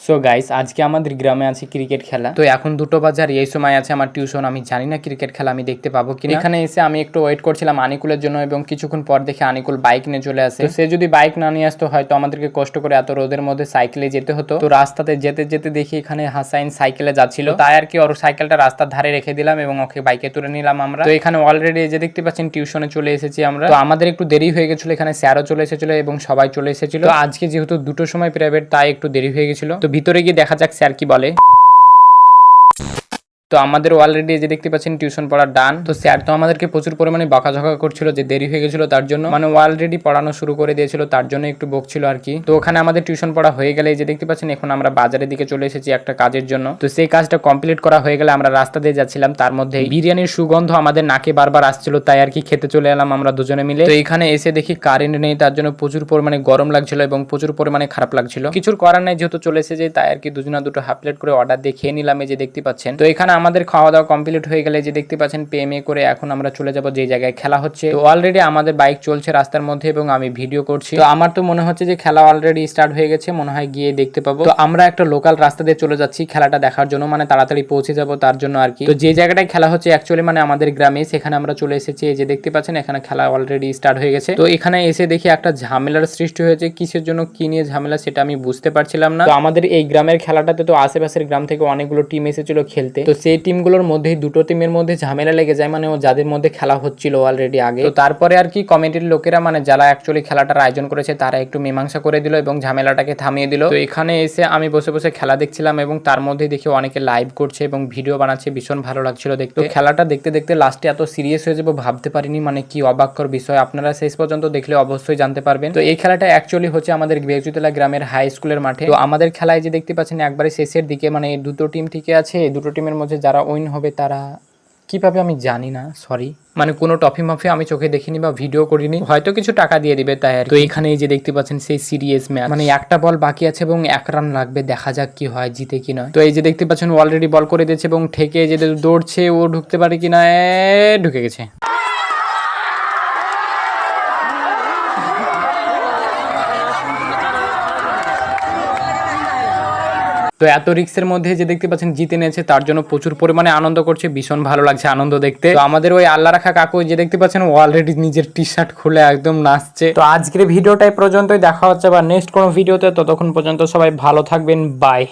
So guys, আজকে আমাদের গ্রামে আছে ক্রিকেট খেলা। তো এখন 2টো বাজে আর এই সময় আছে আমার টিউশন। আমি জানি না ক্রিকেট খেলা আমি দেখতে পাবো কিনা। এখানে এসে আমি একটু ওয়েট করছিলাম আনিকুলের জন্য এবং কিছুক্ষণ পর দেখে আনিকুল বাইক নিয়ে চলে আসে। তো সে যদি বাইক না নিয়ে আসতো হয়তো আমাদেরকে কষ্ট করে এত রোদের মধ্যে সাইকেলে যেতে হতো। তো রাস্তাতে যেতে যেতে দেখি এখানে হাসাইন সাইকেলে যাচ্ছিল, তাই আর কি ওর সাইকেলটা রাস্তার ধারে রেখে দিলাম এবং ওকে বাইকে তুলে নিলাম আমরা। তো এখানে অলরেডি যে দেখতে পাচ্ছেন টিউশনে চলে এসেছি আমরা। তো আমাদের একটু দেরি হয়ে গেছিল, এখানে স্যারও চলে এসেছিল এবং সবাই চলে এসেছিল। তো আজকে যেহেতু 2টোর সময় প্রাইভেট, তাই একটু দেরি হয়ে গেছিল। তো ভিতরে গিয়ে দেখা যাক স্যার কি বলে। তো আমাদের অলরেডি যে দেখতে পাচ্ছেন টিউশন পড়া ডান। তো স্যার তো আমাদেরকে প্রচুর পরিমাণে বকাঝকা করছিল যে দেরি হয়ে গেছিল তার জন্য, মানে অলরেডি পড়ানো শুরু করে দিয়েছিল তার জন্য একটু বকছিল আর কি। তো ওখানে আমাদের টিউশন পড়া হয়ে গেলে যে দেখতে পাচ্ছেন এখন আমরা বাজারের দিকে চলে এসেছি একটা কাজের জন্য। তো সেই কাজটা কমপ্লিট করা হয়ে গেলে আমরা রাস্তা দিয়ে যাচ্ছিলাম, তার মধ্যে বিরিয়ানির সুগন্ধ আমাদের নাকে বারবার আসছিল, তাই আর কি খেতে চলে এলাম আমরা দুজনে মিলে। তো এখানে এসে দেখি কারেন্ট নেই, তার জন্য প্রচুর পরিমাণে গরম লাগছিল এবং প্রচুর পরিমাণে খারাপ লাগছিল। কিছুর করার নাই, যেহেতু চলে এসেছে তাই আর কি দুজনা দুটো হাফ প্লেট করে অর্ডার দিয়ে খেয়ে নিলাম। এই যে দেখতে পাচ্ছেন। তো এখানে আমাদের খাওয়া দাওয়া কমপ্লিট হয়ে গেলে যে দেখতে পাচ্ছেন পেমে করে এখন আমরা চলে যাব যে জায়গায় খেলা হচ্ছে। তো অলরেডি আমাদের বাইক চলছে রাস্তার মধ্যে এবং আমি ভিডিও করছি। তো আমার তো মনে হচ্ছে যে খেলা অলরেডি স্টার্ট হয়ে গেছে, মনে হয় গিয়ে দেখতে পাবো। তো আমরা একটা লোকাল রাস্তা দিয়ে চলে যাচ্ছি খেলাটা দেখার জন্য, মানে তাড়াতাড়ি পৌঁছে যাব তার জন্য আর কি। তো যে জায়গাটায় খেলা হচ্ছে অ্যাকচুয়ালি মানে আমাদের গ্রামে, সেখানে আমরা চলে এসেছি। এই যে দেখতে পাচ্ছেন এখানে খেলা অলরেডি স্টার্ট হয়ে গেছে। তো এখানে এসে দেখি একটা ঝামেলার সৃষ্টি হয়েছে, কিসের জন্য কি নিয়ে ঝামেলা সেটা আমি বুঝতে পারছিলাম না। তো আমাদের এই গ্রামের খেলাটাতে তো আশেপাশের গ্রাম থেকে অনেকগুলো টিম এসেছিল খেলতে। তো সেই টিমগুলোর মধ্যেই দুটো টিমের মধ্যে ঝামেলা লেগে যায়, মানে ও যাদের মধ্যে খেলা হচ্ছিল অলরেডি আগে। তো তারপরে আর কি কমিটির লোকেরা, মানে যারা অ্যাকচুয়ালি খেলাটার আয়োজন করেছে তারা একটু মীমাংসা করে দিল এবং ঝামেলাটাকে থামিয়ে দিল। তো এখানে এসে আমি বসে বসে খেলা দেখছিলাম এবং তার মধ্যে দেখি অনেকে লাইভ করছে এবং ভিডিও বানাচ্ছে, ভীষণ ভালো লাগছিল দেখতে। খেলাটা দেখতে দেখতে লাস্টে এত সিরিয়াস হয়ে যাবো ভাবতে পারিনি, মানে কি অবাককর বিষয়। আপনারা শেষ পর্যন্ত দেখলে অবশ্যই জানতে পারবেন। তো এই খেলাটা অ্যাকচুয়ালি হচ্ছে আমাদের বেজুতলা গ্রামের হাই স্কুলের মাঠে। তো আমাদের খেলায় যে দেখতে পাচ্ছেন একবারে শেষের দিকে, মানে দুটো টিম ঠিক আছে, দুটো টিমের মধ্যে যারা উইন হবে তারা কিভাবে আমি জানি না, সরি, মানে কোনো টফি মাফি আমি চোখে দেখিনি বা ভিডিও করিনি, হয়তো কিছু টাকা দিয়ে দিবে তাই আর। তো এখানে এই যে দেখতে পাচ্ছেন সেই সিরিয়াস ম্যাচ, মানে একটা বল বাকি আছে এবং 1 রান লাগবে, দেখা যাক কি হয়, জিতে কি নয়। তো এই যে দেখতে পাচ্ছেন অলরেডি বল করে দিয়েছে এবং ঠেকে যে দৌড়ছে, ও ঢুকতে পারে কিনা, ঢুকে গেছে। তো এত রিক্সের মধ্যে যে দেখতে পাচ্ছেন জিতে নিয়েছে, তার জন্য প্রচুর পরিমাণে আনন্দ করছে, ভীষণ ভালো লাগছে আনন্দ দেখতে। তো আমাদের ওই আল্লাহ রাখা কাকু যে দেখতে পাচ্ছেন অলরেডি নিজের টি শার্ট খুলে একদম নাচছে। তো আজকের ভিডিওটাই পর্যন্তই, দেখা হচ্ছে আবার নেক্সট কোনো ভিডিওতে। ততক্ষণ পর্যন্ত সবাই ভালো থাকবেন, বাই।